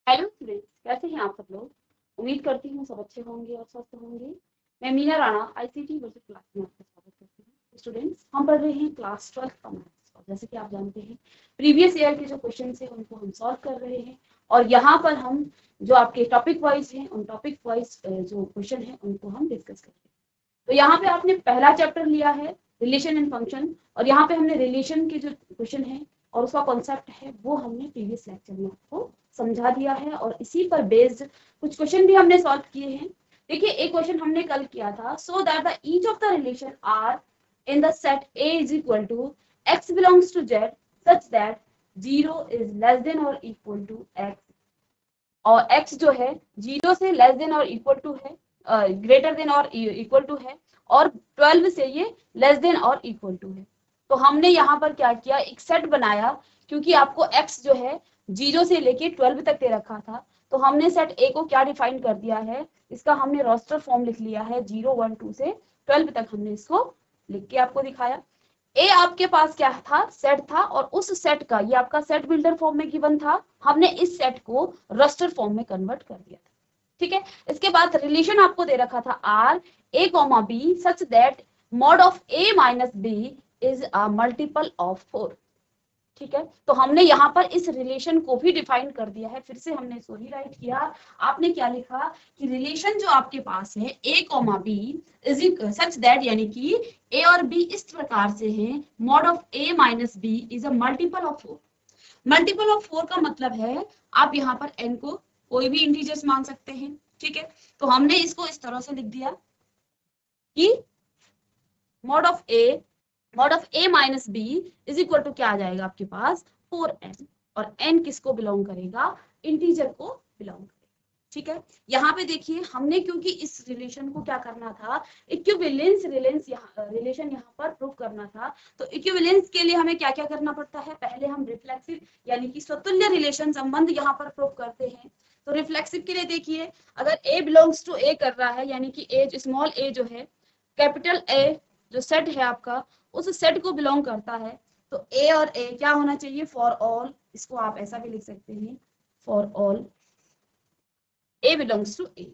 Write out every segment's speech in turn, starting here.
Hello students, कैसे हैं आप सब लोग। उम्मीद करती हूँ सब अच्छे होंगे और स्वस्थ होंगे। मैं Meena Rana ICT versus class में आपका स्वागत करती हूँ। स्टूडेंट्स, हम पढ़ रहे हैं क्लास 12 का मैथ्स और जैसे कि आप जानते हैं प्रीवियस ईयर के जो क्वेश्चन है उनको हम सॉल्व कर रहे हैं और यहाँ पर हम जो आपके टॉपिक वाइज हैं उन टॉपिक वाइज जो क्वेश्चन है उनको हम डिस्कस कर रहे हैं। तो यहाँ पे आपने पहला चैप्टर लिया है रिलेशन एंड फंक्शन और यहाँ पे हमने रिलेशन के जो क्वेश्चन है और उसका कॉन्सेप्ट है वो हमने प्रीवियस लेक्चर में आपको समझा दिया है और इसी पर बेस्ड कुछ क्वेश्चन भी हमने सॉल्व किए हैं। देखिए, एक क्वेश्चन हमने कल किया था, so that the each of the relation are in the set A is equal to x belongs to Z such that 0 is less than और इक्वल टू x और x जो है 0 से लेस देन और इक्वल टू है, greater than और equal to है और 12 से ये लेस देन और इक्वल टू है। तो हमने यहाँ पर क्या किया, एक सेट बनाया क्योंकि आपको x जो है 0 से लेके 12 तक दे रखा था। तो हमने सेट A को क्या डिफाइन कर दिया है, इसका हमने रोस्टर फॉर्म लिख लिया है 0, 1, 2 से 12 तक हमने इसको लिख के आपको दिखाया। ए आपके पास क्या था, सेट था और उस सेट का ये आपका सेट बिल्डर फॉर्म में गिवन था, हमने इस सेट को रस्टर फॉर्म में कन्वर्ट कर दिया था। ठीक है, इसके बाद रिलेशन आपको दे रखा था R a comma B such that mod of A minus B is a multiple of 4। ठीक है, तो हमने यहाँ पर इस रिलेशन को भी डिफाइन कर दिया है। फिर से हमने इसको रीराइट किया। आपने क्या लिखा कि रिलेशन जो आपके पास है A comma B is such that, यानी कि ए और बी इस प्रकार से हैं, mod of A minus B is a multiple of 4। Multiple of 4 का मतलब है आप यहाँ पर n को कोई भी इंटीजर्स मान सकते हैं। ठीक है, तो हमने इसको इस तरह से लिख दिया कि mod of A minus B is equal to क्या आ जाएगा आपके पास 4n और n किसको बिलोंग करेगा, इंटीजर को बिलोंग करेगा। ठीक है, यहाँ पे देखिए हमने क्योंकि इस रिलेशन को क्या करना था, इक्विवेलेंस रिलेशन यहाँ पर प्रूव करना था। तो इक्विवेलेंस के लिए हमें क्या क्या करना पड़ता है, पहले हम रिफ्लेक्सिव यानी कि स्वतुल्य रिलेशन संबंध यहाँ पर प्रूव करते हैं। तो रिफ्लेक्सिव के लिए देखिए, अगर a बिलोंग्स टू a कर रहा है यानी कि a स्मॉल a जो है कैपिटल A जो सेट है आपका उस सेट को बिलोंग करता है, तो A और A क्या होना चाहिए, फॉर ऑल। इसको आप ऐसा भी लिख सकते हैं, for all A belongs to A।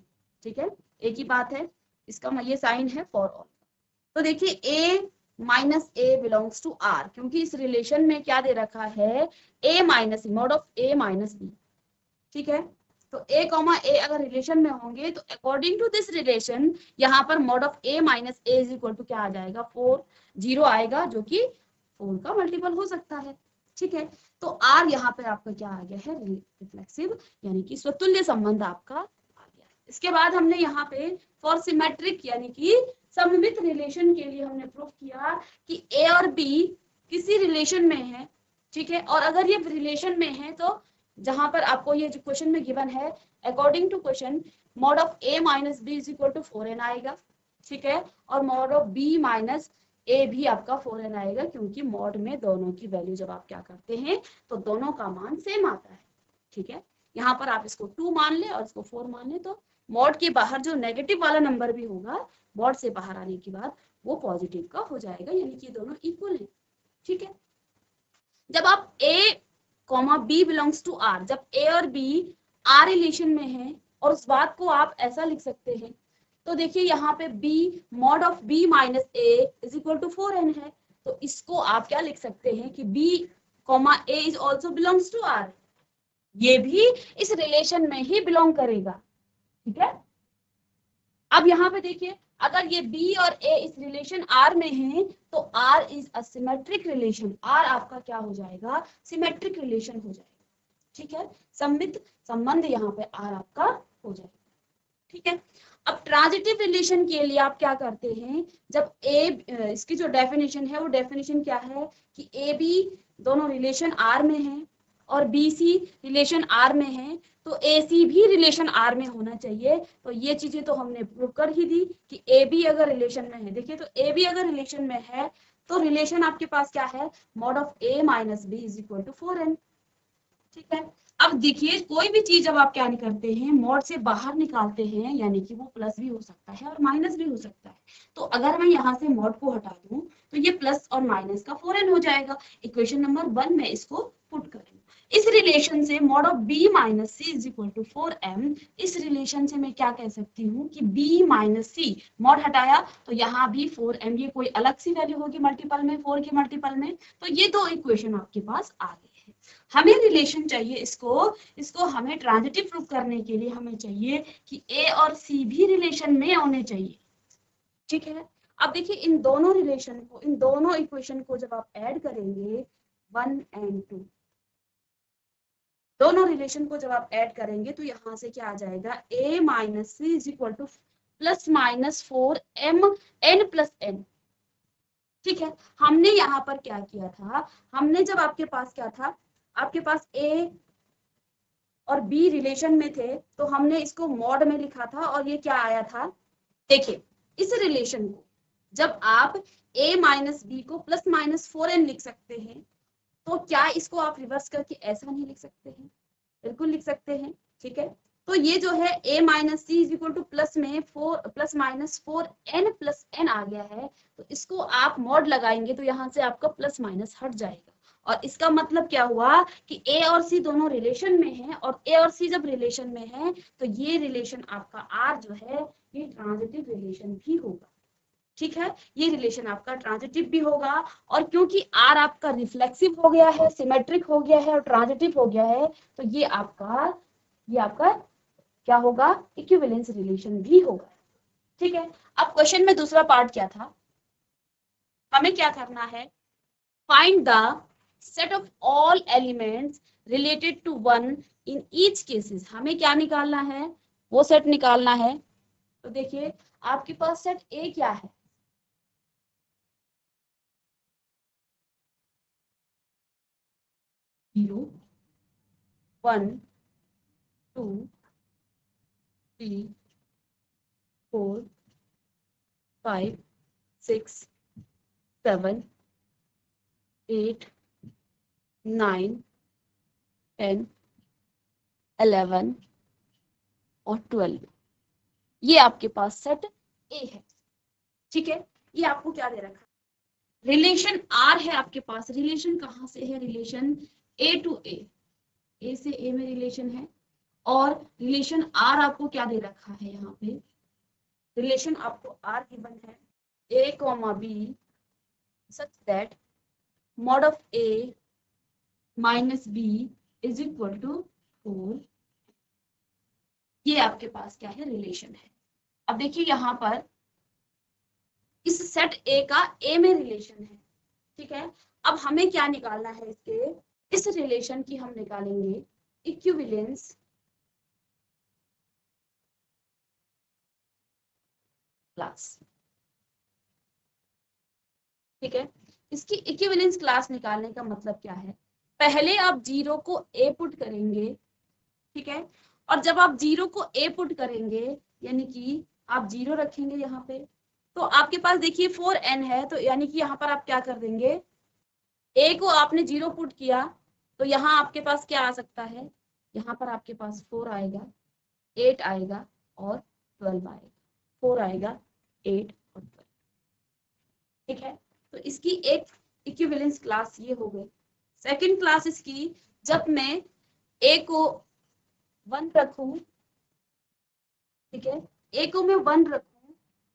ठीक है, A की बात है, इसका ये साइन है फॉर ऑल। तो देखिए A minus A belongs to R, क्योंकि इस रिलेशन में क्या दे रखा है, A minus mod of A minus B। ठीक है, तो a कॉमा ए अगर रिलेशन में होंगे तो अकॉर्डिंग टू दिस रिलेशन यहाँ पर mod of a minus a is equal to क्या आ जाएगा, 4, 0 आएगा जो कि 4 का मल्टीपल हो सकता है। ठीक है, तो r यहाँ पे आपका क्या आ गया है, रिफ्लेक्सिव यानी कि स्वतुल्य संबंध आपका आ गया। इसके बाद हमने यहाँ पे फॉर सिमेट्रिक यानी कि सममित रिलेशन के लिए हमने प्रूव किया कि a और b किसी रिलेशन में है। ठीक है, और अगर ये रिलेशन में है तो जहां पर आपको ये जो क्वेश्चन में गिवन है according to question mod of a minus B is equal to 4n आएगा। ठीक है, और mod of b minus a भी आपका 4n आएगा, क्योंकि मॉड में दोनों की वैल्यू जब आप क्या करते हैं तो दोनों का मान सेम आता है। ठीक है, यहाँ पर आप इसको 2 मान ले और इसको 4 मान ले, तो मॉड के बाहर जो नेगेटिव वाला नंबर भी होगा मॉड से बाहर आने के बाद वो पॉजिटिव का हो जाएगा, यानी कि दोनों इक्वल है। ठीक है, जब आप a comma b belongs to R, जब ए और बी आर रिलेशन में है और उस बात को आप ऐसा लिख सकते हैं, तो देखिए यहाँ पे b mod of b minus a is equal to 4n है, तो इसको आप क्या लिख सकते हैं कि b comma a is also belongs to R, ये भी इस रिलेशन में ही बिलोंग करेगा। ठीक है, अब यहाँ पे देखिए अगर ये b और a इस रिलेशन r में हैं तो r is a symmetric relation, r आपका क्या हो जाएगा, सिमेट्रिक रिलेशन हो जाएगा। ठीक है, सममित संबंध यहाँ पे r आपका हो जाएगा। ठीक है, अब ट्रांजिटिव रिलेशन के लिए आप क्या करते हैं, जब इसकी जो डेफिनेशन है वो डेफिनेशन क्या है कि ए बी दोनों रिलेशन r में हैं और बी सी रिलेशन r में है, तो ए सी भी रिलेशन r में होना चाहिए। तो ये चीजें तो हमने प्रूव कर ही दी कि ए बी अगर रिलेशन में है, देखिए तो ए बी अगर रिलेशन में है तो रिलेशन आपके पास क्या है, mod of a minus B is equal to 4n। ठीक है, अब देखिए कोई भी चीज जब आप क्या नहीं करते हैं, मॉड से बाहर निकालते हैं, यानी कि वो प्लस भी हो सकता है और माइनस भी हो सकता है। तो अगर मैं यहाँ से मॉड को हटा दूं तो ये प्लस और माइनस का 4n हो जाएगा। इक्वेशन नंबर 1 में इसको पुट करेंगे। इस रिलेशन से mod of b minus c is equal to 4m, इस रिलेशन से मैं क्या कह सकती हूँ कि b माइनस सी, मॉड हटाया तो यहाँ भी 4m, ये कोई अलग सी वैल्यू होगी मल्टीपल में, 4 के मल्टीपल में, तो ये दो इक्वेशन आपके पास आ गए हैं। हमें रिलेशन चाहिए इसको हमें ट्रांजिटिव प्रूफ करने के लिए हमें चाहिए कि a और c भी रिलेशन में होने चाहिए, ठीक है। अब देखिए इन दोनों रिलेशन को, इन दोनों इक्वेशन को जब आप ऐड करेंगे 1 and 2, दोनों रिलेशन को जब आप ऐड करेंगे तो यहां से क्या आ जाएगा, a minus c is equal to plus minus 4m n plus n, ठीक है। हमने यहाँ पर क्या किया था, हमने जब आपके पास क्या था, आपके पास a और b रिलेशन में थे तो हमने इसको मॉड में लिखा था और ये क्या आया था, देखिए इस रिलेशन को जब आप a माइनस बी को प्लस माइनस 4n लिख सकते हैं, तो क्या इसको आप रिवर्स करके ऐसा नहीं लिख सकते हैं, बिल्कुल लिख सकते हैं, ठीक है। तो ये जो है a minus c is equal to plus में 4 plus minus 4n plus n आ गया है, तो इसको आप मॉड लगाएंगे तो यहाँ से आपका प्लस माइनस हट जाएगा, और इसका मतलब क्या हुआ कि a और c दोनों रिलेशन में हैं, और a और c जब रिलेशन में है तो ये रिलेशन आपका r जो है ये ट्रांजिटिव रिलेशन भी होगा, ठीक है। ये रिलेशन आपका ट्रांजिटिव भी होगा, और क्योंकि r आपका रिफ्लेक्सिव हो गया है, सिमेट्रिक हो गया है और ट्रांजिटिव हो गया है, तो ये आपका क्या होगा, इक्विवेलेंस रिलेशन भी होगा, ठीक है। अब क्वेश्चन में दूसरा पार्ट क्या था, हमें क्या करना है, find the set of all elements related to 1 in each cases, हमें क्या निकालना है, वो सेट निकालना है। तो देखिए आपके पास सेट ए क्या है, 0 1 2 3 4 5 6 7 8 9 10 11 और 12, ये आपके पास सेट ए है, ठीक है। ये आपको क्या दे रखा, रिलेशन आर है आपके पास, रिलेशन कहाँ से है, रिलेशन ए टू ए से ए में रिलेशन है, और रिलेशन आर आपको क्या दे रखा है, यहाँ पे रिलेशन आपको आर गिवन है, A comma B such that mod of A minus B is equal to 4, ये आपके पास क्या है, रिलेशन है। अब देखिए यहाँ पर इस सेट ए का ए में रिलेशन है, ठीक है। अब हमें क्या निकालना है, इस रिलेशन की हम निकालेंगे इक्विवेलेंस क्लास, ठीक है। इसकी इक्विवेलेंस क्लास निकालने का मतलब क्या है, पहले आप 0 को ए पुट करेंगे, ठीक है, और जब आप 0 को ए पुट करेंगे यानी कि आप 0 रखेंगे यहाँ पे, तो आपके पास देखिए 4n है, तो यानी कि यहाँ पर आप क्या कर देंगे, a को आपने 0 पुट किया तो यहाँ आपके पास क्या आ सकता है, यहाँ पर आपके पास 4 आएगा, 8 आएगा और 12 आएगा, 4 आएगा 8 और 12, ठीक है। तो इसकी एक इक्विवेलेंस क्लास ये हो गई। सेकंड क्लास इसकी, जब मैं a को 1 रखूं, ठीक है, a को मैं 1 रखूं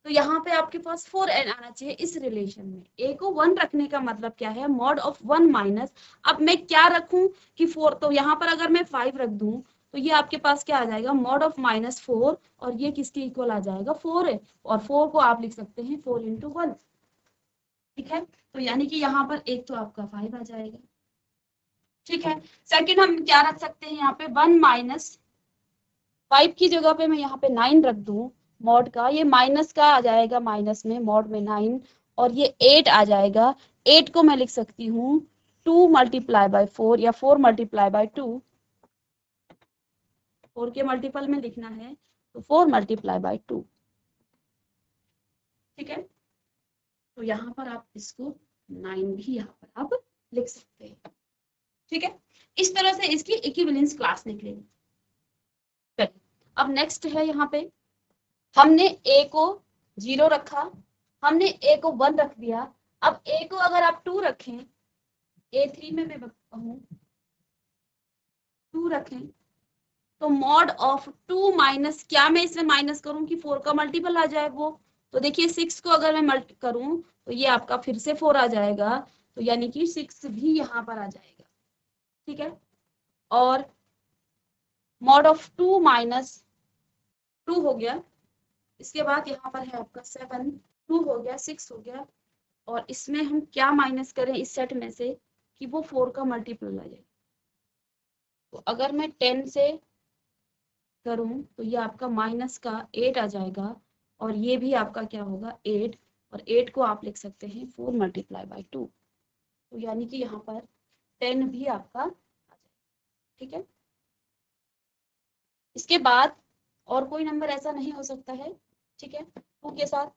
तो यहाँ पे आपके पास 4n आना चाहिए इस रिलेशन में। a को 1 रखने का मतलब क्या है, मॉड ऑफ 1 माइनस, अब मैं क्या रखूं कि 4, तो यहाँ पर अगर मैं 5 रख दूं तो ये आपके पास क्या आ जाएगा, मॉड ऑफ माइनस 4, और ये किसके इक्वल आ जाएगा, 4 है, और 4 को आप लिख सकते हैं 4 into 1, ठीक है। तो यानी कि यहाँ पर एक तो आपका 5 आ जाएगा, ठीक है। सेकंड हम क्या रख सकते हैं, यहाँ पे 1 माइनस 5 की जगह पे मैं यहाँ पे 9 रख दूं मॉड का, ये माइनस का आ जाएगा, माइनस में मॉड में 9, और ये 8 आ जाएगा। 8 को मैं लिख सकती हूँ 2 मल्टीप्लाई बाय 4 या 4 मल्टीप्लाई बाय 2, 4 के मल्टीपल में लिखना है तो 4 मल्टीप्लाई बाय 2, ठीक है। तो यहाँ पर आप इसको 9 भी यहाँ पर आप लिख सकते हैं, ठीक है। इस तरह से इसकी इक्विवेलेंस क्लास निकलेगी। अब नेक्स्ट है यहाँ पे, हमने a को 0 रखा, हमने a को 1 रख दिया, अब a को अगर आप 2 रखें, a3 में मैं कहूँ 2 रखें तो मॉड ऑफ 2 माइनस क्या मैं इसमें माइनस करूं कि 4 का मल्टीपल आ जाए वो, तो देखिए 6 को अगर मैं मल्टी करूं तो ये आपका फिर से 4 आ जाएगा, तो यानी कि 6 भी यहाँ पर आ जाएगा। ठीक है, और मॉड ऑफ 2 माइनस 2 हो गया, इसके बाद यहाँ पर है आपका 7, 2 हो गया, 6 हो गया, और इसमें हम क्या माइनस करें इस सेट में से कि वो 4 का मल्टीपल आ जाए। तो अगर मैं 10 से करूं तो ये आपका माइनस का 8 आ जाएगा, और ये भी आपका क्या होगा 8, और 8 को आप लिख सकते हैं 4 मल्टीप्लाई बाई 2, तो यानी कि यहाँ पर 10 भी आपका आ जाएगा। ठीक है, इसके बाद और कोई नंबर ऐसा नहीं हो सकता है। ठीक है, 2 के साथ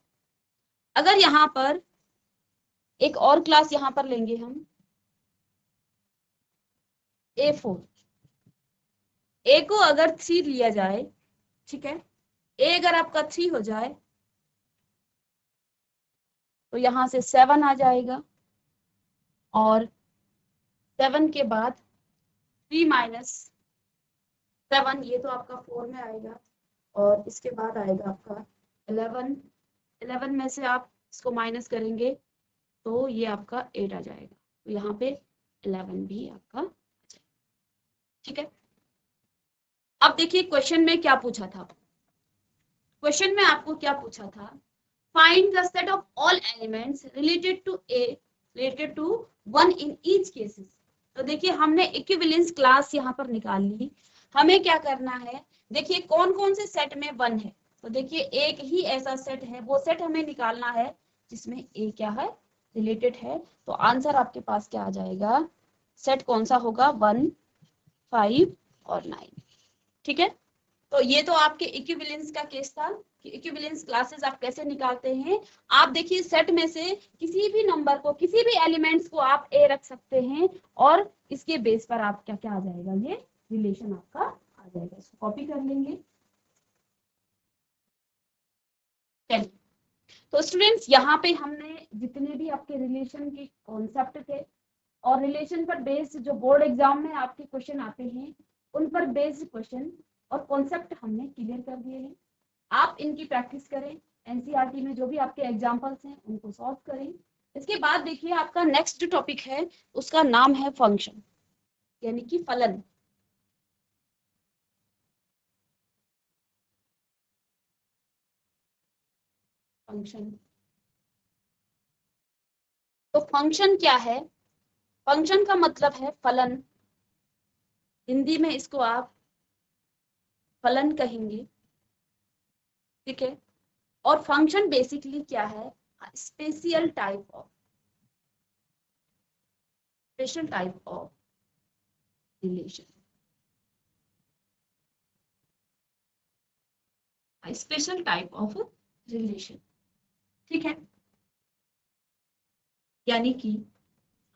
अगर यहाँ पर एक और क्लास यहाँ पर लेंगे हम A4, ए को अगर 3 लिया जाए, ठीक है, ए अगर आपका 3 हो जाए तो यहाँ से 7 आ जाएगा, और 7 के बाद 3 माइनस 7 ये तो आपका 4 में आएगा, और इसके बाद आएगा आपका 11, 11 में से आप इसको माइनस करेंगे तो ये आपका 8 आ जाएगा, तो यहाँ पे 11 भी आपका आ जाएगा। ठीक है, अब देखिए क्वेश्चन में क्या पूछा था। क्वेश्चन में आपको क्या पूछा था, find the set of all elements related to 1 in each cases. तो देखिए हमने इक्विवेलेंस क्लास यहाँ पर निकाल ली, हमें क्या करना है, देखिए कौन कौन से सेट में 1 है, तो देखिए एक ही ऐसा सेट है, वो सेट हमें निकालना है जिसमें ए क्या है रिलेटेड है, तो आंसर आपके पास क्या आ जाएगा, सेट कौन सा होगा 1, 5 और 9। ठीक है, तो ये तो आपके इक्विवेलेंस का केस था कि इक्विवेलेंस क्लासेस आप कैसे निकालते हैं। आप देखिए सेट में से किसी भी नंबर को, किसी भी एलिमेंट्स को आप ए रख सकते हैं, और इसके बेस पर आप क्या क्या आ जाएगा, ये रिलेशन आपका आ जाएगा। इसको कॉपी कर लेंगे। चलिए, तो स्टूडेंट्स यहाँ पे हमने जितने भी आपके रिलेशन के कॉन्सेप्ट थे और रिलेशन पर बेस्ड जो बोर्ड एग्जाम में आपके क्वेश्चन आते हैं उन पर बेस्ड क्वेश्चन और कॉन्सेप्ट हमने क्लियर कर दिए हैं। आप इनकी प्रैक्टिस करें, एनसीईआरटी में जो भी आपके एग्जाम्पल्स हैं उनको सॉल्व करें। इसके बाद देखिए आपका नेक्स्ट टॉपिक है, उसका नाम है फंक्शन, यानी कि फलन। फंक्शन, तो फंक्शन क्या है, फंक्शन का मतलब है फलन, हिंदी में इसको आप फलन कहेंगे। ठीक है, और फंक्शन बेसिकली क्या है, special type of relation, special type of relation. ठीक है, यानी कि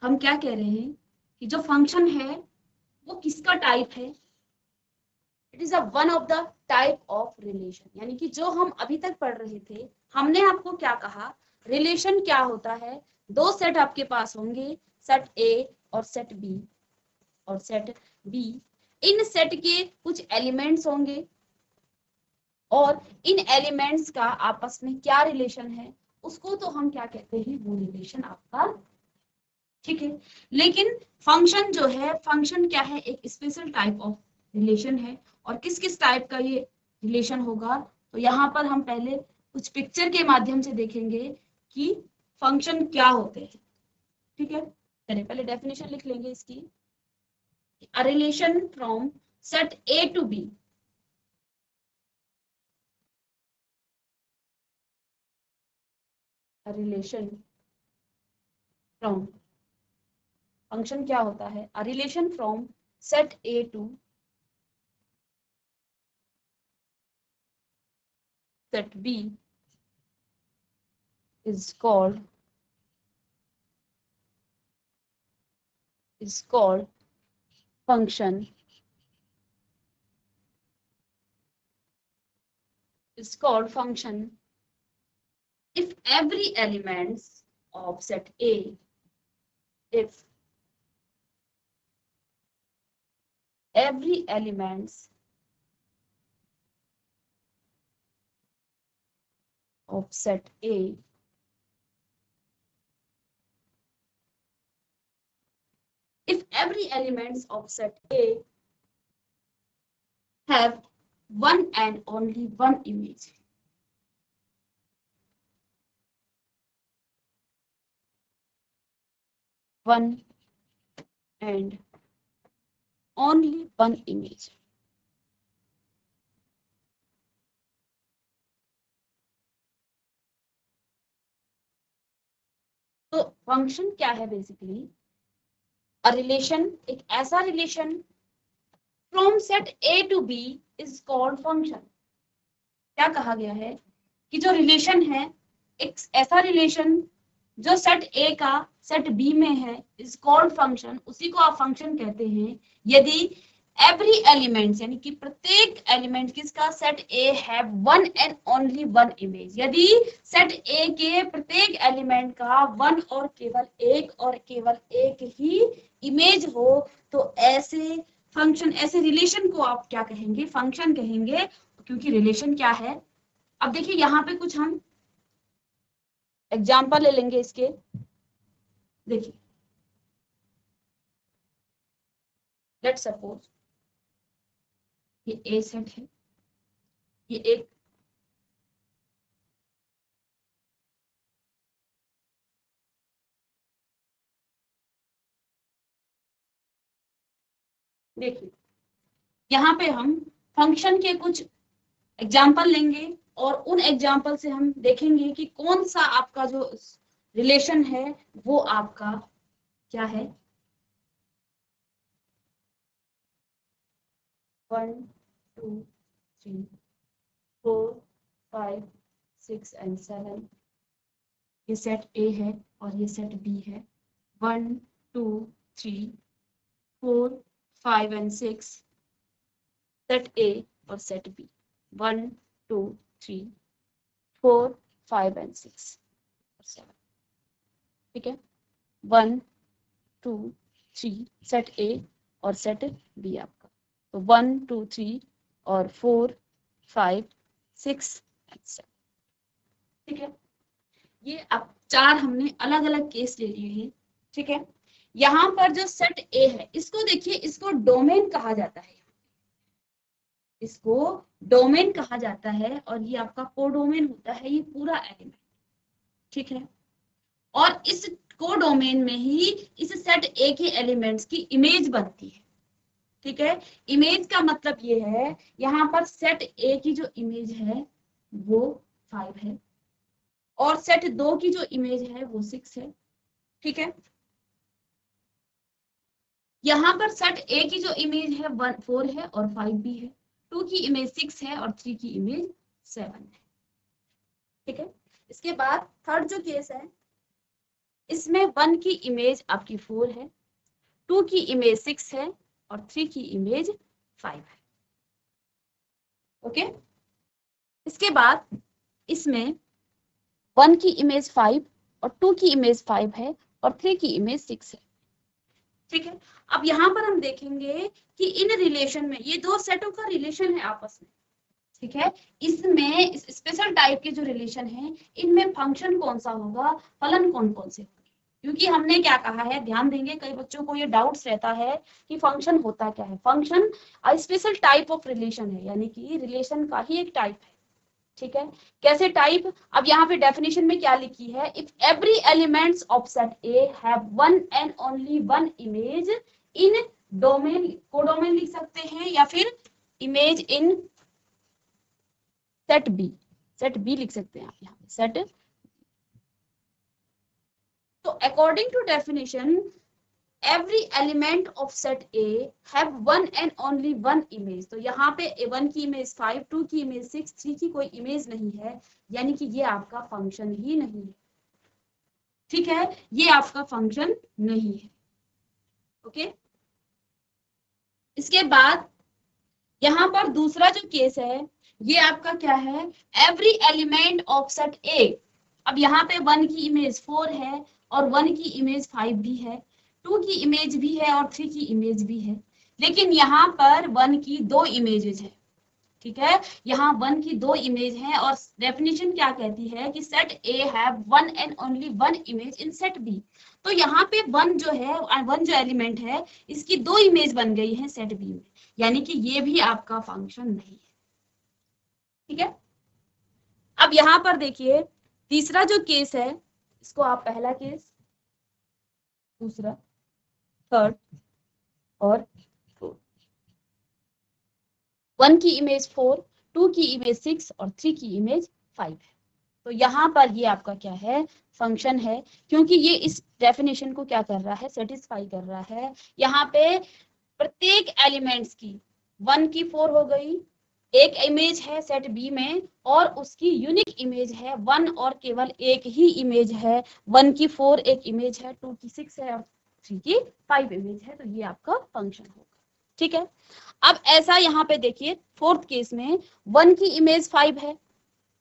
हम क्या कह रहे हैं कि जो फंक्शन है वो किसका टाइप है, it is a one of the type of relation. यानी कि जो हम अभी तक पढ़ रहे थे, हमने आपको क्या कहा, रिलेशन क्या होता है, दो सेट आपके पास होंगे, सेट ए और सेट बी, और सेट बी, इन सेट के कुछ एलिमेंट्स होंगे और इन एलिमेंट्स का आपस में क्या रिलेशन है, उसको तो हम क्या कहते हैं, वो रिलेशन आपका। ठीक है, लेकिन फंक्शन जो है, फंक्शन क्या है, एक स्पेशल टाइप ऑफ रिलेशन है, और किस किस टाइप का ये रिलेशन होगा, तो यहाँ पर हम पहले कुछ पिक्चर के माध्यम से देखेंगे कि फंक्शन क्या होते हैं। ठीक है, चलिए पहले डेफिनेशन लिख लेंगे इसकी, a relation from set a to b, a relation from, function क्या होता है, a relation from set a to set b is called function, is called function if every elements of set A, if every elements of set A if every elements of set A have one and only one image. One and only one image. तो function क्या है basically? A relation, एक ऐसा relation from set a to b is called function. क्या कहा गया है कि जो रिलेशन है, एक ऐसा रिलेशन जो सेट ए का सेट बी में है इज कॉल्ड फंक्शन, उसी को आप फंक्शन कहते हैं यदि एवरी एलिमेंट यानी कि प्रत्येक एलिमेंट किसका set a have one and only one image. यदि सेट ए के प्रत्येक एलिमेंट का वन और केवल एक ही इमेज हो तो ऐसे फंक्शन, ऐसे रिलेशन को आप क्या कहेंगे? फंक्शन कहेंगे। क्योंकि रिलेशन क्या है, अब देखिए यहाँ पे कुछ हम एग्जाम्पल ले लेंगे इसके। देखिए लेट सपोज ये ए सेट है, ये एक देखिए यहाँ पे हम फंक्शन के कुछ एग्जाम्पल लेंगे और उन एग्जाम्पल से हम देखेंगे कि कौन सा आपका जो रिलेशन है वो आपका क्या है। 1 2 3 4 5 6 एंड 7 ये सेट ए है और ये सेट बी है। 1 2 3 4 5 एंड 6 सेट ए और सेट बी। 1 2 3 4 5 एंड 6 और 7। ठीक है, 1 2 3 सेट ए और सेट बी आपका। तो 1 2 3 और 4 5 6 एंड 7। ठीक है, ये अब चार हमने अलग अलग केस ले लिए हैं। ठीक है, यहाँ पर जो सेट ए है इसको देखिए, इसको डोमेन कहा जाता है, इसको डोमेन कहा जाता है और ये आपका कोडोमेन होता है ये पूरा एलिमेंट। ठीक है, और इस कोडोमेन में ही इस सेट ए के एलिमेंट्स की इमेज बनती है। ठीक है, इमेज का मतलब ये है यहाँ पर सेट ए की जो इमेज है वो 5 है और सेट 2 की जो इमेज है वो 6 है। ठीक है, यहाँ पर सेट ए की जो इमेज है 4 है और 5 भी है, 2 की इमेज 6 है और 3 की इमेज 7 है। ठीक है, इसके बाद थर्ड जो केस है इसमें 1 की इमेज आपकी 4 है, 2 की इमेज 6 है और 3 की इमेज 5 है। ओके, इसके बाद इसमें 1 की इमेज 5 और 2 की इमेज 5 है और 3 की इमेज 6 है। ठीक है, अब यहाँ पर हम देखेंगे कि इन रिलेशन में ये दो सेटों का रिलेशन है आपस में। ठीक है, इसमें स्पेशल टाइप के जो रिलेशन है इनमें फंक्शन कौन सा होगा, फलन कौन कौन से होंगे। क्योंकि हमने क्या कहा है, ध्यान देंगे, कई बच्चों को ये डाउट्स रहता है कि फंक्शन होता क्या है। Function special type of relation है, यानी कि रिलेशन का ही एक टाइप है। ठीक है, कैसे टाइप, अब यहाँ पे डेफिनेशन में क्या लिखी है, if every elements of set a have one and only one image in domain, codomain लिख सकते हैं या फिर इमेज इन सेट बी लिख सकते हैं आप यहाँ पे सेट। तो according to definition every element of set A have one and only one image। तो यहाँ पे 1 की इमेज 5, 2 की इमेज 6, 3 की कोई इमेज नहीं है, यानी कि ये आपका फंक्शन ही नहीं है। ठीक है, ये आपका फंक्शन नहीं है। ओके, इसके बाद यहाँ पर दूसरा जो केस है ये आपका क्या है, एवरी एलिमेंट ऑफ सेट ए। अब यहाँ पे 1 की इमेज 4 है और 1 की इमेज 5 भी है, 2 की इमेज भी है और 3 की इमेज भी है। लेकिन यहाँ पर 1 की 2 इमेजेस है, ठीक है, यहाँ 1 की 2 इमेज है और डेफिनेशन क्या कहती है कि set a have 1 and only 1 image in set b. तो यहाँ पे 1 जो है, 1 जो एलिमेंट है, इसकी 2 इमेज बन गई है सेट बी में, यानी कि ये भी आपका फंक्शन नहीं है, ठीक है। अब यहाँ पर देखिए तीसरा जो केस है, इसको आप पहला केस, दूसरा, थर्ड और फोर्थ। 1 की इमेज 4, 2 की इमेज 6 और 3 की इमेज 5 है। तो यहाँ पर ये आपका क्या है, फंक्शन है, क्योंकि ये इस डेफिनेशन को क्या कर रहा है, सेटिस्फाई कर रहा है। यहाँ पे प्रत्येक एलिमेंट्स की 1 की 4 हो गई, एक इमेज है सेट बी में और उसकी यूनिक इमेज है 1 और केवल एक ही इमेज है, 1 की 4 एक इमेज है, 2 की 6 है और 3 की 5 इमेज है। तो ये आपका फंक्शन होगा, ठीक है। अब ऐसा यहाँ पे देखिए फोर्थ केस में 1 की इमेज 5 है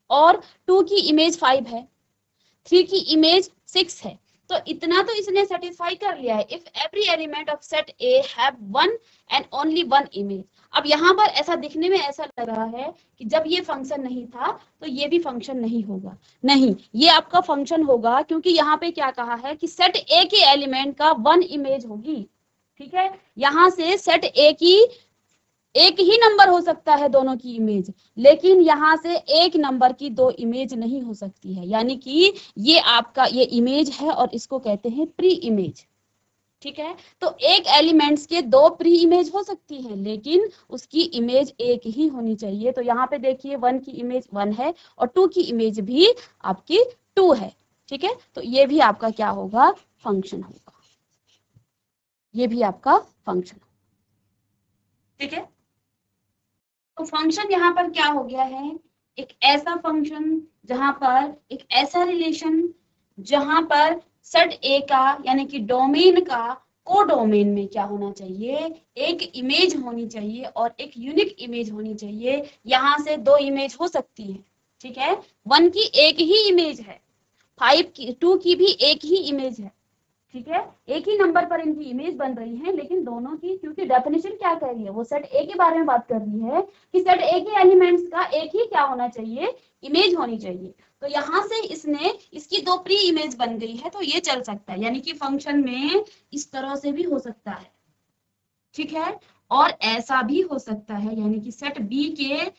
और 2 की इमेज 5 है, 3 की इमेज 6 है। तो इतना तो इसने सेटिस्फाई कर लिया है, if every element of set a have 1 and only 1 image. अब यहाँ पर ऐसा दिखने में ऐसा लग रहा है कि जब ये फंक्शन नहीं था तो ये भी फंक्शन नहीं होगा, नहीं, ये आपका फंक्शन होगा, क्योंकि यहाँ पे क्या कहा है कि सेट ए के एलिमेंट का 1 इमेज होगी, ठीक है। यहाँ से सेट ए की एक ही नंबर हो सकता है दोनों की इमेज, लेकिन यहां से एक नंबर की 2 इमेज नहीं हो सकती है, यानी कि ये आपका ये इमेज है और इसको कहते हैं प्री इमेज, ठीक है। तो एक एलिमेंट्स के 2 प्री इमेज हो सकती है, लेकिन उसकी इमेज एक ही होनी चाहिए। तो यहाँ पे देखिए 1 की इमेज 1 है और 2 की इमेज भी आपकी 2 है, ठीक है। तो ये भी आपका क्या होगा, फंक्शन होगा, ये भी आपका फंक्शन, ठीक है। तो फंक्शन यहाँ पर क्या हो गया है, एक ऐसा फंक्शन जहां पर एक ऐसा रिलेशन जहां पर सेट ए का यानी कि डोमेन का को डोमेन में क्या होना चाहिए, एक इमेज होनी चाहिए और एक यूनिक इमेज होनी चाहिए। यहां से 2 इमेज हो सकती है, ठीक है, 1 की एक ही इमेज है, 5 की 2 की भी एक ही इमेज है, ठीक है, एक ही नंबर पर इनकी इमेज बन रही है, लेकिन दोनों की, क्योंकि डेफिनेशन क्या कह रही है, वो सेट ए के बारे में बात कर रही है कि सेट ए के एलिमेंट्स का एक ही क्या होना चाहिए, इमेज होनी चाहिए। तो यहां से इसने इसकी 2 प्री इमेज बन गई है, तो ये चल सकता है, यानी कि फंक्शन में इस तरह से भी हो सकता है, ठीक है। और ऐसा भी हो सकता है, यानी कि सेट बी के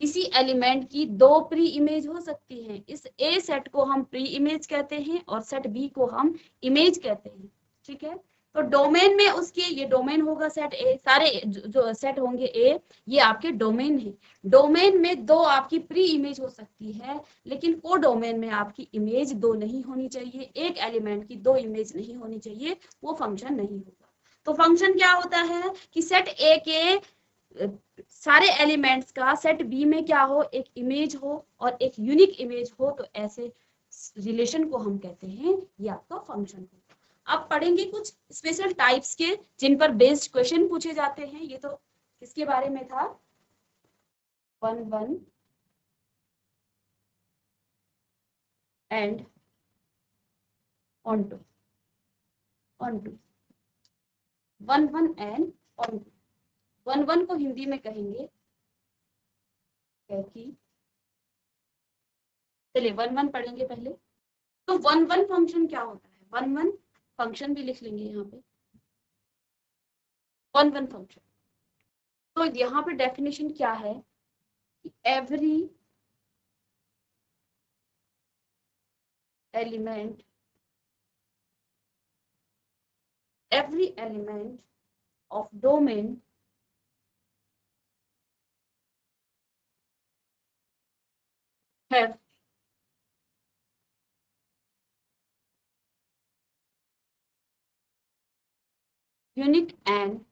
किसी एलिमेंट की 2 प्री इमेज हो सकती है। इस ए सेट को हम प्री इमेज कहते हैं और सेट बी को हम इमेज कहते हैं, ठीक है। तो डोमेन में उसके ये डोमेन होगा सेट ए, सारे जो सेट होंगे ए, ये आपके डोमेन है। डोमेन में 2 आपकी प्री इमेज हो सकती है, लेकिन को डोमेन में आपकी इमेज 2 नहीं होनी चाहिए, एक एलिमेंट की 2 इमेज नहीं होनी चाहिए, वो फंक्शन नहीं होगा। तो फंक्शन क्या होता है कि सेट ए के सारे एलिमेंट्स का सेट बी में क्या हो, एक इमेज हो और एक यूनिक इमेज हो, तो ऐसे रिलेशन को हम कहते हैं ये आपका फंक्शन हो। अब पढ़ेंगे कुछ स्पेशल टाइप्स के जिन पर बेस्ड क्वेश्चन पूछे जाते हैं। ये तो किसके बारे में था, 1 1 and onto, onto, 1 1 and onto. 1 1 को हिंदी में कहेंगे कि, चलिए 1 1 पढ़ेंगे पहले। तो 1 1 फंक्शन क्या होता है, 1 1 फंक्शन भी लिख लेंगे यहाँ पे, 1 1 फंक्शन। तो यहाँ पे डेफिनेशन क्या है कि element every element of domain have unique and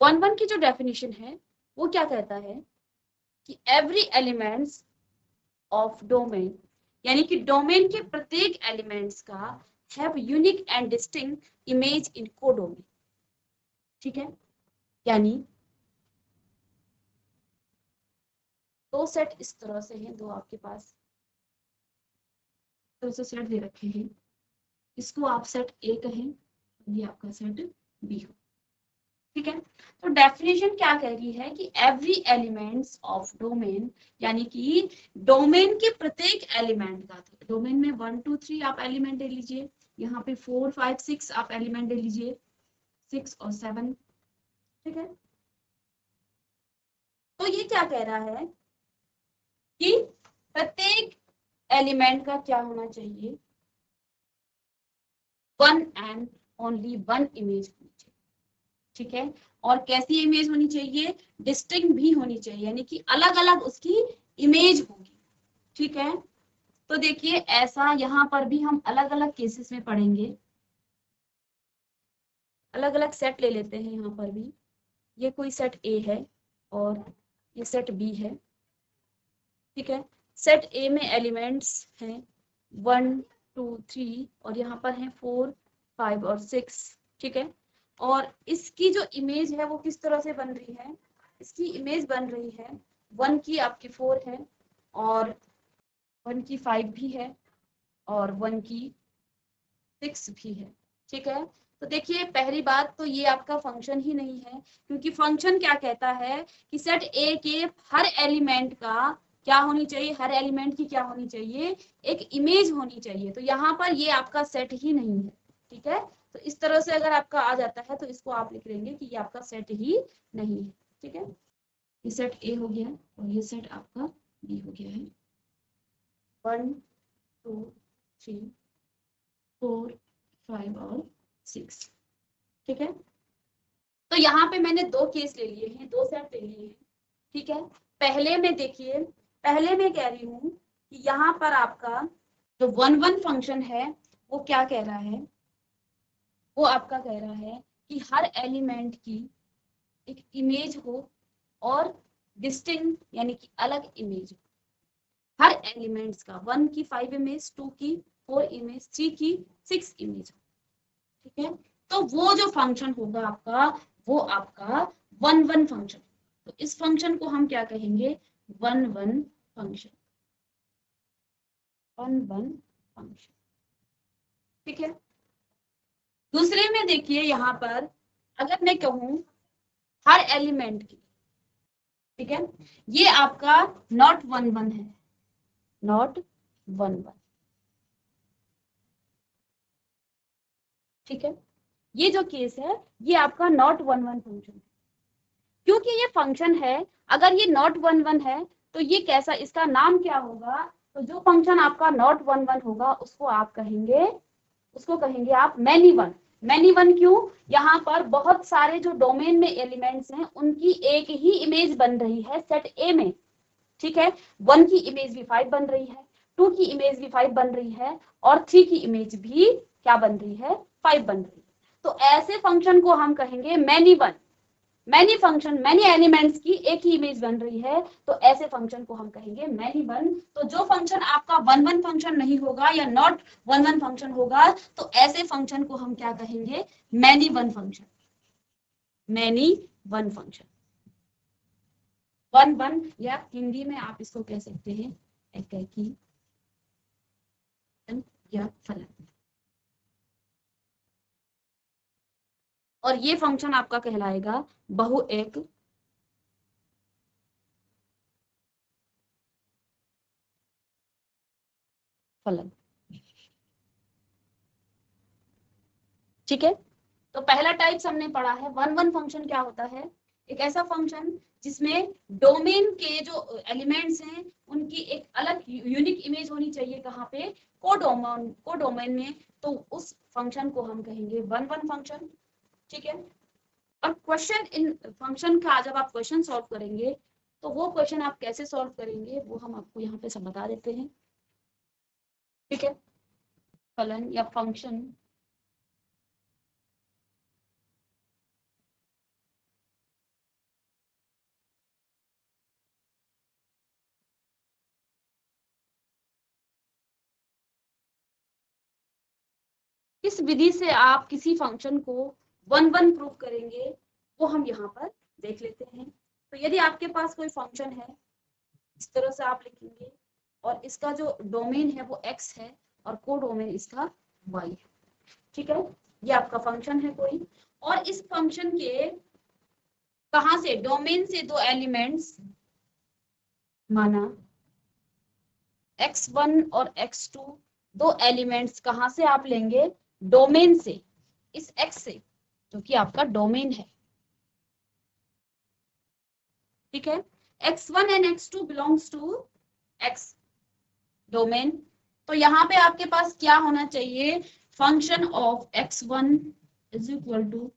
one one की जो डेफिनेशन है वो क्या कहता है कि एवरी एलिमेंट्स ऑफ डोमेन, यानी कि डोमेन के प्रत्येक एलिमेंट्स का have unique and distinct image in codomain. ठीक है, यानी दो सेट इस तरह से हैं, दो आपके पास तो से सेट दे रखे हैं, इसको आप सेट ए कहें, ये आपका सेट बी हो। ठीक है, तो डेफिनेशन क्या कह रही है कि एवरी एलिमेंट्स ऑफ डोमेन, यानी कि डोमेन के प्रत्येक एलिमेंट का, डोमेन में 1 2 3 आप एलिमेंट ले लीजिए, यहाँ पे 4 5 6 आप एलिमेंट ले लीजिए, 6 और 7। ठीक है, तो ये क्या कह रहा है कि प्रत्येक एलिमेंट का क्या होना चाहिए, one and only one image होनी चाहिए। ठीक है, और कैसी इमेज होनी चाहिए, डिस्टिंक्ट भी होनी चाहिए, यानी कि अलग अलग उसकी इमेज होगी। ठीक है, तो देखिए ऐसा यहाँ पर भी हम अलग अलग केसेस में पढ़ेंगे, अलग अलग सेट ले लेते हैं। यहाँ पर भी ये कोई सेट ए है और ये सेट बी है। ठीक है, सेट ए में एलिमेंट्स हैं 1 2 3 और यहाँ पर हैं 4 5 और 6। ठीक है, और इसकी जो इमेज है वो किस तरह से बन रही है, इसकी इमेज बन रही है 1 की आपकी 4 है और 1 की 5 भी है और 1 की 6 भी है। ठीक है, तो देखिए पहली बात तो ये आपका फंक्शन ही नहीं है, क्योंकि फंक्शन क्या कहता है कि सेट ए के हर एलिमेंट का क्या होनी चाहिए, हर एलिमेंट की क्या होनी चाहिए, एक इमेज होनी चाहिए। तो यहाँ पर ये आपका सेट ही नहीं है। ठीक है, तो इस तरह से अगर आपका आ जाता है तो इसको आप लिख लेंगे कि ये आपका सेट ही नहीं है। ठीक है, ये सेट ए हो गया और ये सेट आपका बी हो गया है, 1 2 3 4 5 और 6। ठीक है, तो यहाँ पे मैंने दो केस ले लिए हैं, दो सेट ले लिए हैं। ठीक है, पहले में देखिए, पहले में कह रही हूँ कि यहाँ पर आपका जो 1 1 फंक्शन है वो क्या कह रहा है, वो आपका कह रहा है कि हर एलिमेंट की एक इमेज हो और डिस्टिंक्ट, यानी कि अलग इमेज हो। हर एलिमेंट्स का 1 की 5 इमेज, 2 की 4 इमेज, 3 की 6 इमेज। ठीक है, तो वो जो फंक्शन होगा आपका, वो आपका 1 1 फंक्शन। तो इस फंक्शन को हम क्या कहेंगे, 1 1 फंक्शन, 1 1 फंक्शन। ठीक है, दूसरे में देखिए यहाँ पर अगर मैं कहूं हर एलिमेंट की, ठीक है, ये आपका नॉट 1 1 है, नॉट 1 1। ठीक है, ये जो केस है ये आपका नॉट 1 1 फंक्शन है, क्योंकि ये फंक्शन है। अगर ये नॉट 1 1 है तो ये कैसा, इसका नाम क्या होगा, तो जो फंक्शन आपका नॉट 1 1 होगा उसको आप कहेंगे, उसको कहेंगे आप मैनी वन। मैनी वन क्यों, यहाँ पर बहुत सारे जो डोमेन में एलिमेंट्स हैं उनकी एक ही इमेज बन रही है सेट ए में। ठीक है, 1 की इमेज भी 5 बन रही है, 2 की इमेज भी 5 बन रही है और 3 की इमेज भी क्या बन रही है, 5 बन रही है। तो ऐसे फंक्शन को हम कहेंगे many one. Many function, many elements की एक ही इमेज बन रही है, तो ऐसे फंक्शन को हम कहेंगे मैनी वन। तो जो फंक्शन आपका 1 1 फंक्शन नहीं होगा या नॉट 1 1 फंक्शन होगा, तो ऐसे फंक्शन को हम क्या कहेंगे, many one function, many one function, 1 1, या हिंदी में आप इसको कह सकते हैं एकाकी या फलन। और ये फंक्शन आपका कहलाएगा बहुएक फलन। ठीक है, तो पहला टाइप्स हमने पढ़ा है 1 1 फंक्शन क्या होता है, एक ऐसा फंक्शन जिसमें डोमेन के जो एलिमेंट्स हैं उनकी एक अलग यूनिक इमेज होनी चाहिए, कहाँ पे, कोडोमेन में। तो उस फंक्शन को हम कहेंगे 1 1 फंक्शन। ठीक है, और क्वेश्चन इन फंक्शन का जब आप क्वेश्चन सॉल्व करेंगे तो वो क्वेश्चन आप कैसे सॉल्व करेंगे वो हम आपको यहाँ पे सब बता देते हैं। ठीक है, फलन या फंक्शन किस विधि से आप किसी फंक्शन को 1-1 प्रूव करेंगे वो हम यहाँ पर देख लेते हैं। तो यदि आपके पास कोई फंक्शन है, इस तरह से आप लिखेंगे और इसका जो डोमेन है वो x है और कोडोमेन इसका y है। ठीक है, ये आपका फंक्शन है कोई, और इस फंक्शन के कहां से, डोमेन से दो एलिमेंट्स माना x1 और x2, दो एलिमेंट्स कहां से आप लेंगे, डोमेन से, इस x से जो कि आपका डोमेन है। ठीक है, x1 and x2 belongs to x domain. तो यहाँ पे आपके पास क्या होना चाहिए, function of x1 is equal to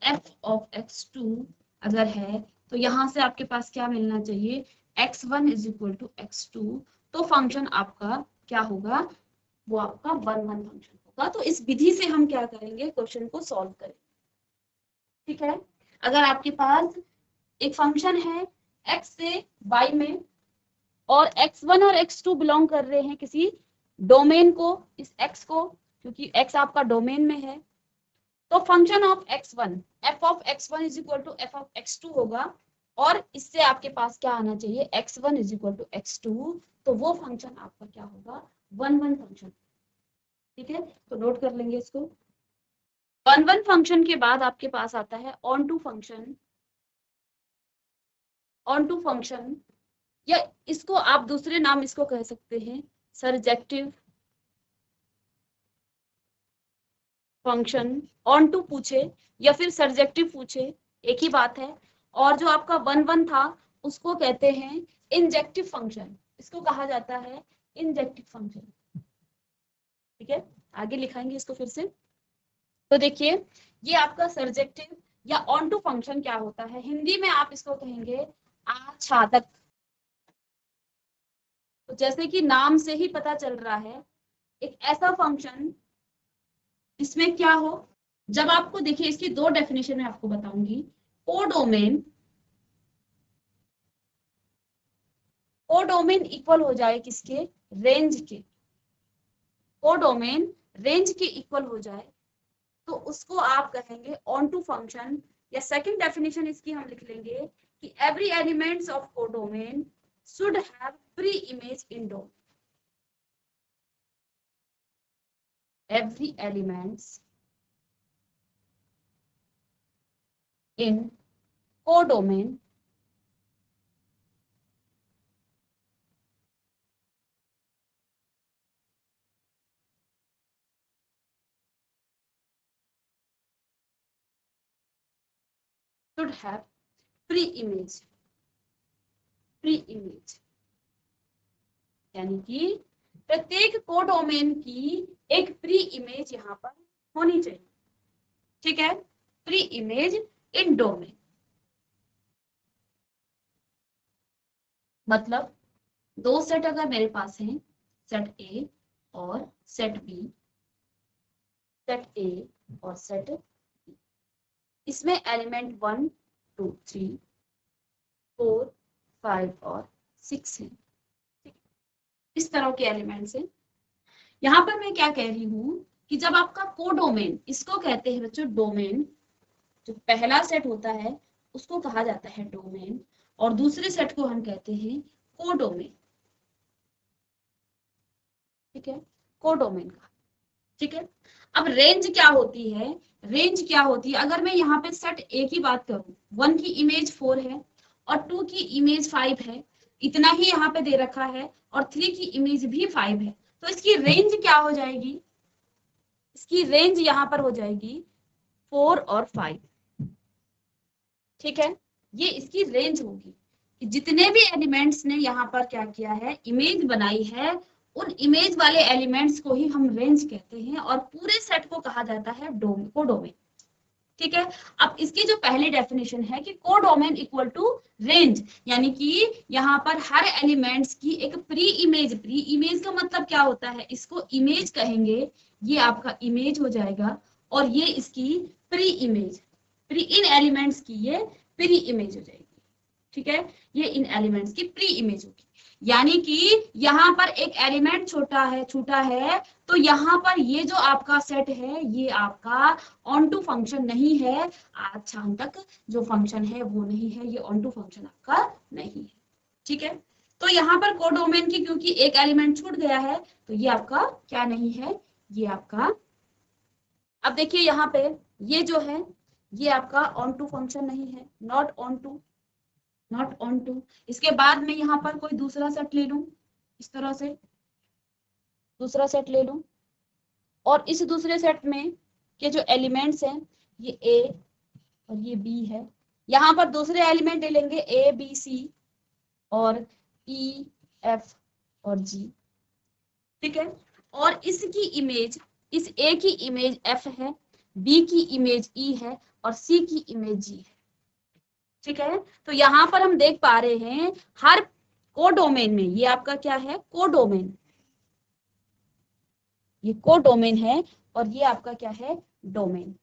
f of x2 अगर है तो यहाँ से आपके पास क्या मिलना चाहिए, x1 is equal to x2। तो फंक्शन आपका क्या होगा, वो आपका 1-1 फंक्शन होगा। तो इस विधि से हम क्या करेंगे, क्वेश्चन को सॉल्व करेंगे। ठीक है, अगर आपके पास एक फंक्शन है x से y में और x1 और x2 बिलोंग कर रहे हैं किसी डोमेन को, इस x को, क्योंकि x आपका डोमेन में है, तो function of x1 f of x1 is equal to f of x2 होगा, और इससे आपके पास क्या आना चाहिए, x1 is equal to x2। तो वो फंक्शन आपका क्या होगा, 1-1 फंक्शन। ठीक है, तो नोट कर लेंगे इसको। 1-1 फंक्शन के बाद आपके पास आता है onto function. Onto function, या इसको आप दूसरे नाम इसको कह सकते हैं सरजेक्टिव फंक्शन। ऑन टू पूछे या फिर सरजेक्टिव पूछे, एक ही बात है। और जो आपका 1-1 था उसको कहते हैं इंजेक्टिव फंक्शन, इसको कहा जाता है इंजेक्टिव फंक्शन। ठीक है, आगे लिखाएंगे इसको फिर से। तो देखिए, ये आपका सरजेक्टिव या ऑन टू फंक्शन क्या होता है, हिंदी में आप इसको कहेंगे आच्छादक। तो जैसे कि नाम से ही पता चल रहा है, एक ऐसा फंक्शन जिसमें क्या हो, जब आपको देखिए इसकी दो डेफिनेशन में आपको बताऊंगी। कोडोमेन, कोडोमेन इक्वल हो जाए किसके, रेंज के। कोडोमेन रेंज के इक्वल हो जाए तो उसको आप कहेंगे ऑन टू फंक्शन। या सेकंड डेफिनेशन इसकी हम लिख लेंगे कि every elements of codomain should have pre-image in DOM. Every elements in codomain should have pre-image. Pre-image यानी कि प्रत्येक कोडोमेन की एक प्री इमेज यहाँ पर होनी चाहिए। ठीक है, प्री इमेज इन डोमेन, मतलब दो सेट अगर मेरे पास हैं, सेट ए और सेट बी, सेट ए और सेट बी, इसमें एलिमेंट 1, 2, 3, 4, 5 और 6 है। इस तरह के एलिमेंट्स हैं। यहाँ पर मैं क्या कह रही हूँ कि जब आपका कोडोमेन, इसको कहते हैं बच्चों डोमेन, जो पहला सेट होता है उसको कहा जाता है डोमेन, और दूसरे सेट को हम कहते हैं कोडोमेन। ठीक है, कोडोमेन का। ठीक है, अब रेंज क्या होती है, रेंज क्या होती है, अगर मैं यहाँ पे सेट ए की बात करूं, 1 की इमेज 4 है और 2 की इमेज 5 है, इतना ही यहाँ पे दे रखा है, और 3 की इमेज भी 5 है, तो इसकी रेंज क्या हो जाएगी, इसकी रेंज यहाँ पर हो जाएगी 4 और 5। ठीक है, ये इसकी रेंज होगी कि जितने भी एलिमेंट्स ने यहाँ पर क्या किया है, इमेज बनाई है, उन इमेज वाले एलिमेंट्स को ही हम रेंज कहते हैं, और पूरे सेट को कहा जाता है कोडोमेन। ठीक है, अब इसकी जो पहली डेफिनेशन है कि कोडोमेन इक्वल टू रेंज, यानी कि यहाँ पर हर एलिमेंट्स की एक प्री इमेज, प्री इमेज का मतलब क्या होता है, इसको इमेज कहेंगे, ये आपका इमेज हो जाएगा, और ये इसकी प्री इमेज, प्री इन एलिमेंट्स की ये प्री इमेज हो जाएगी। ठीक है, ये इन एलिमेंट्स की प्री इमेज होगी, यानी कि यहाँ पर एक एलिमेंट छूटा है, तो तो यहाँ पर ये जो आपका सेट है ये आपका ऑन टू फंक्शन नहीं है, आज शाम तक जो फंक्शन है वो नहीं है, ये ऑन टू फंक्शन आपका नहीं है। ठीक है, तो यहाँ पर कोडोमेन की क्योंकि एक एलिमेंट छूट गया है तो ये आपका क्या नहीं है, ये आपका, अब देखिए यहाँ पे ये जो है ये आपका ऑन टू फंक्शन नहीं है, not onto, not onto. इसके बाद में यहाँ पर कोई दूसरा सेट ले लूं, इस तरह से दूसरा सेट ले लूं और इस दूसरे सेट में के जो एलिमेंट्स हैं ये ए और ये बी है, यहाँ पर दूसरे एलिमेंट ले लेंगे ए बी सी और ई एफ और जी। ठीक है, और इसकी इमेज, इस ए की इमेज एफ है, बी की इमेज ई है और सी की इमेज जी है। ठीक है, तो यहाँ पर हम देख पा रहे हैं हर कोडोमेन में, ये आपका क्या है, कोडोमेन, ये कोडोमेन है और ये आपका क्या है, डोमेन।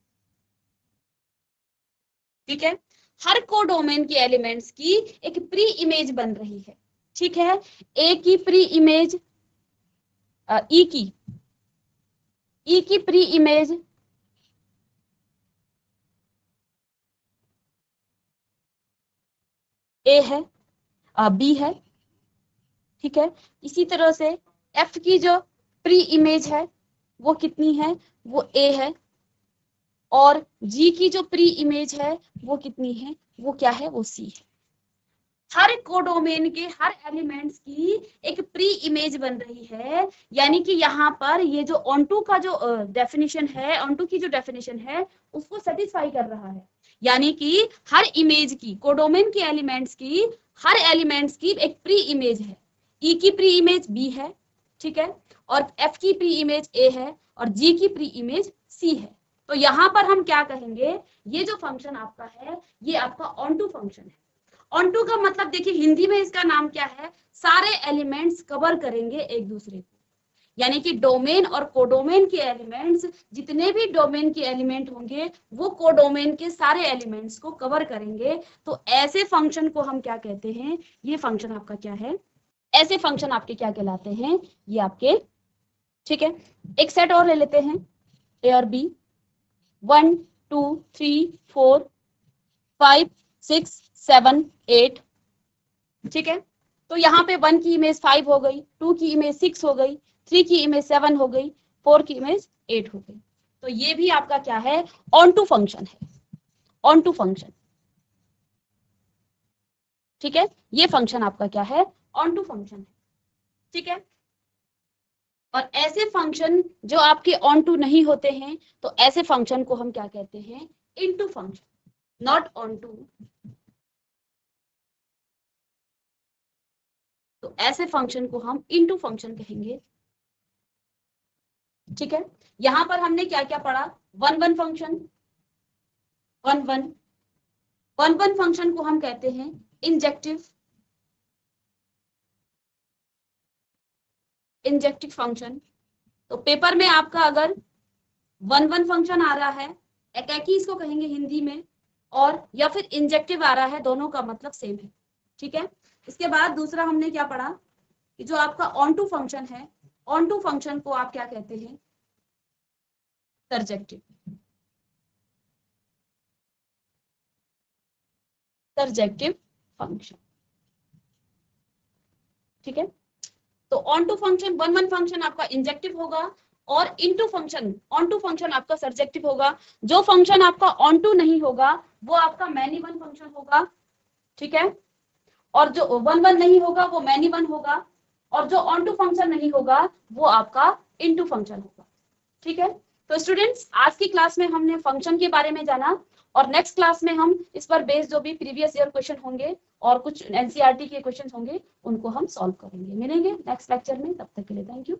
ठीक है, हर कोडोमेन के एलिमेंट्स की एक प्री इमेज बन रही है। ठीक है, ए की प्री इमेज, ई की प्री इमेज ए है, बी है। ठीक है, इसी तरह से एफ की जो प्री इमेज है वो कितनी है, वो ए है, और जी की जो प्री इमेज है वो कितनी है, वो क्या है, वो सी है। हर कोडोमेन के हर एलिमेंट्स की एक प्री इमेज बन रही है, यानी कि यहाँ पर ये जो ऑनटू का जो डेफिनेशन है, ऑनटू की जो डेफिनेशन है उसको सेटिस्फाई कर रहा है, यानी कि हर इमेज की, कोडोमेन के एलिमेंट्स की, हर एलिमेंट्स की एक प्री इमेज है। ई की प्री इमेज बी है, ठीक है, और एफ की प्री इमेज ए है और जी की प्री इमेज सी है। तो यहाँ पर हम क्या कहेंगे, ये जो फंक्शन आपका है ये आपका ऑनटू फंक्शन है। ऑनटू का मतलब देखिए हिंदी में इसका नाम क्या है, सारे एलिमेंट्स कवर करेंगे एक दूसरे को, यानी कि डोमेन और कोडोमेन के एलिमेंट्स, जितने भी डोमेन के एलिमेंट होंगे वो कोडोमेन के सारे एलिमेंट्स को कवर करेंगे। तो ऐसे फंक्शन को हम क्या कहते हैं, ये फंक्शन आपका क्या है, ऐसे फंक्शन आपके क्या कहलाते हैं, ये आपके। ठीक है, एक सेट और ले लेते हैं, ए और बी, 1 2 3 4 5 6 7 8। ठीक है, तो यहाँ पे 1 की इमेज 5 हो गई, 2 की इमेज 6 हो गई, 3 की इमेज 7 हो गई, 4 की इमेज 8 हो गई। तो ये भी आपका क्या है, ऑन टू फंक्शन है, ऑन टू फंक्शन। ठीक है, ये फंक्शन आपका क्या है, ऑन टू फंक्शन है। ठीक है, और ऐसे फंक्शन जो आपके ऑन टू नहीं होते हैं तो ऐसे फंक्शन को हम क्या कहते हैं, into function, not onto. तो ऐसे फंक्शन को हम इनटू फंक्शन कहेंगे। ठीक है, यहां पर हमने क्या क्या पढ़ा, one one function, one one function को हम कहते हैं इंजेक्टिव, इंजेक्टिव फंक्शन। तो पेपर में आपका अगर वन वन फंक्शन आ रहा है, एकाकी इसको कहेंगे हिंदी में, और या फिर इंजेक्टिव आ रहा है, दोनों का मतलब सेम है। ठीक है, इसके बाद दूसरा हमने क्या पढ़ा कि जो आपका ऑन टू फंक्शन है, ऑन टू फंक्शन को आप क्या कहते हैं, सर्जेक्टिव, सर्जेक्टिव फंक्शन। ठीक है, तो onto function, one one function आपका इंजेक्टिव होगा और into function, onto function आपका सर्जेक्टिव होगा। जो फंक्शन आपका ऑन टू नहीं होगा वो आपका मैनी वन फंक्शन होगा। ठीक है, और जो वन वन नहीं होगा वो मैनी वन होगा, और जो ऑन टू फंक्शन नहीं होगा वो आपका इनटू फंक्शन होगा। ठीक है, तो स्टूडेंट्स आज की क्लास में हमने फंक्शन के बारे में जाना, और नेक्स्ट क्लास में हम इस पर बेस्ड जो भी प्रीवियस ईयर क्वेश्चन होंगे और कुछ एनसीईआरटी के क्वेश्चन होंगे उनको हम सॉल्व करेंगे। मिलेंगे नेक्स्ट लेक्चर में, तब तक के लिए थैंक यू।